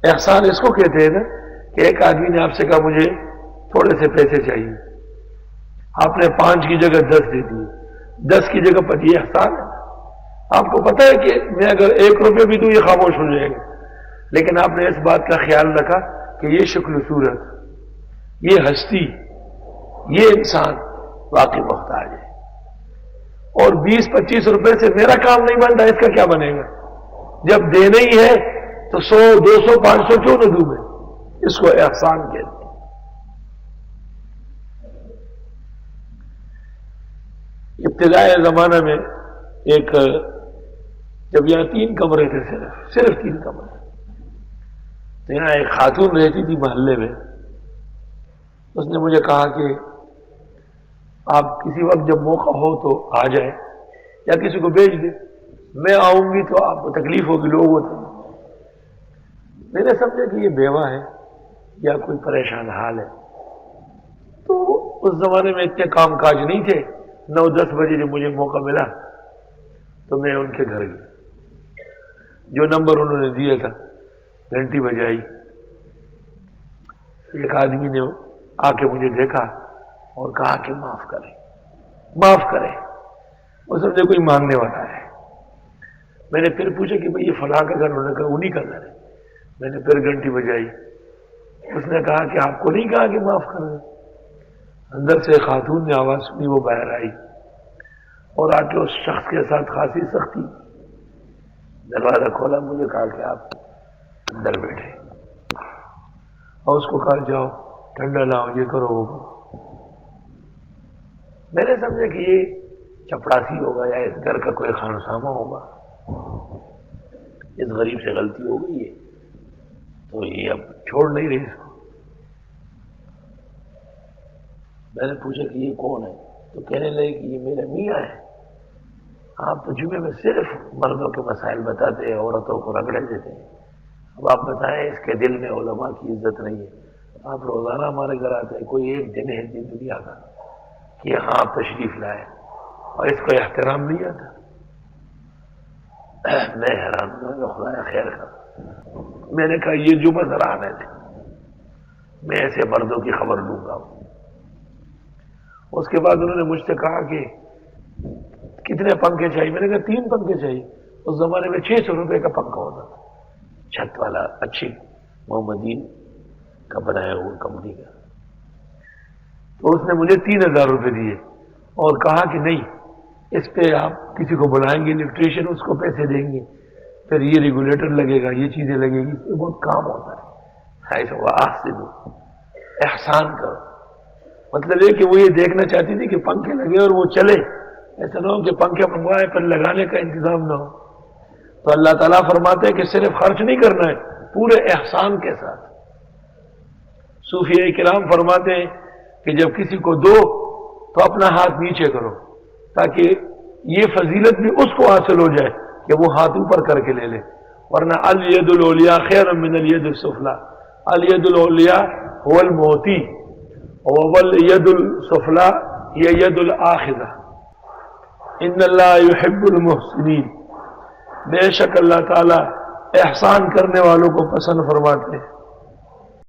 احسان اس کو کہتے ہیں نا کہ ایک آدمی نے آپ سے کہا مجھے تھوڑے سے پیسے چاہیے، آپ نے 5 کی جگہ 10 دے دیے، 10 کی جگہ 5، یہ احسان ہے۔ آپ کو پتا ہے کہ میں اگر 1 روپے بھی دوں یہ خاموش ہو جائے گا، لیکن آپ نے اس بات کا خیال رکھا کہ یہ شکل و صورت، یہ ہستی، یہ انسان واقعی محتاج ہے، اور 20-25 روپے سے میرا کام نہیں بنتا، اس کا کیا بنے گا؟ جب دینا ہی ہے تو 100 200 500 کیوں نہ دوں میں؟ اس کو احسان کہتے ہیں۔ ابتدائی زمانہ میں ایک، جب یہاں 3 کمرے تھے، صرف 3 کمرے، تو یہاں ایک خاتون رہتی تھی محلے میں، اس نے مجھے کہا کہ آپ کسی وقت جب موقع ہو تو آ جائیں یا کسی کو بھیج دیں، میں آؤں گی تو آپ کو تکلیف ہوگی، لوگ ہوتے ہیں۔ میں نے سمجھا کہ یہ بیوہ ہے یا کوئی پریشان حال ہے، تو اس زمانے میں اتنے کام کاج نہیں تھے، 9-10 بجے جب مجھے موقع ملا تو میں ان کے گھر گیا، جو نمبر انہوں نے دیا تھا، گھنٹی بجائی، ایک آدمی نے آ کے مجھے دیکھا اور کہا کہ معاف کریں معاف کریں، وہ سمجھے کوئی مانگنے والا ہے۔ میں نے پھر پوچھا کہ بھئی یہ فلاں کا گھر؟ انہوں نے کہا انہی کا گھر ہے۔ میں نے پھر گھنٹی بجائی، اس نے کہا کہ آپ کو نہیں کہا کہ معاف کر دیں؟ اندر سے خاتون نے آواز سنی، وہ باہر آئی اور آ کے اس شخص کے ساتھ خاصی سختی، دروازہ کھولا، مجھے کہا کہ آپ اندر بیٹھے، اور اس کو کہا جاؤ ٹھنڈا لاؤ، یہ کرو وہ کرو۔ میں نے سمجھا کہ یہ چپڑاسی ہوگا یا اس گھر کا کوئی خانسامہ ہوگا، اس غریب سے غلطی ہو گئی ہے تو یہ اب چھوڑ نہیں رہی اس کو۔ میں نے پوچھا کہ یہ کون ہے؟ تو کہنے لگے کہ یہ میرے میاں ہے، آپ تو جمعے میں صرف مردوں کے مسائل بتاتے ہیں، عورتوں کو رگڑے دیتے ہیں، اب آپ بتائیں اس کے دل میں علماء کی عزت نہیں ہے، آپ روزانہ ہمارے گھر آتے ہیں، کوئی ایک دن ہے دنیا کا کہ یہاں آپ تشریف لائے اور اس کو احترام نہیں آتا؟ میں حیران ہوں، خدا خیر کر۔ میں نے کہا یہ جمعہ ذرا آنے دیں، میں ایسے مردوں کی خبر لوں گا۔ اس کے بعد انہوں نے مجھ سے کہا کہ کتنے پنکھے چاہیے؟ میں نے کہا 3 پنکھے چاہیے۔ اس زمانے میں 600 روپے کا پنکھا ہوتا تھا، چھت والا، اچھی محمدین کا بنایا ہوا کمپنی کا۔ تو اس نے مجھے 3000 روپے دیے اور کہا کہ نہیں، اس پہ آپ کسی کو بلائیں گے الیکٹریشین، اس کو پیسے دیں گے، پھر یہ ریگولیٹر لگے گا، یہ چیزیں لگے گی، یہ بہت کام ہوتا ہے، ایسا ہوا احسن، احسان کرو۔ مطلب یہ کہ وہ یہ دیکھنا چاہتی تھی کہ پنکھے لگے اور وہ چلے، ایسا نہ ہو کہ پنکھے منگوائے پر لگانے کا انتظام نہ ہو۔ تو اللہ تعالیٰ فرماتے ہیں کہ صرف خرچ نہیں کرنا ہے، پورے احسان کے ساتھ۔ صوفیاء کرام فرماتے ہیں کہ جب کسی کو دو تو اپنا ہاتھ نیچے کرو، تاکہ یہ فضیلت بھی اس کو حاصل ہو جائے کہ وہ ہاتھ اوپر کر کے لے لے، ورنہ الید العلیاء خیر من الید السفلی، الید العلیاء هو المعطی والید السفلی هي ید الاخذہ، ان اللہ یحب المحسنین، بے شک اللہ تعالی احسان کرنے والوں کو پسند فرماتے ہیں۔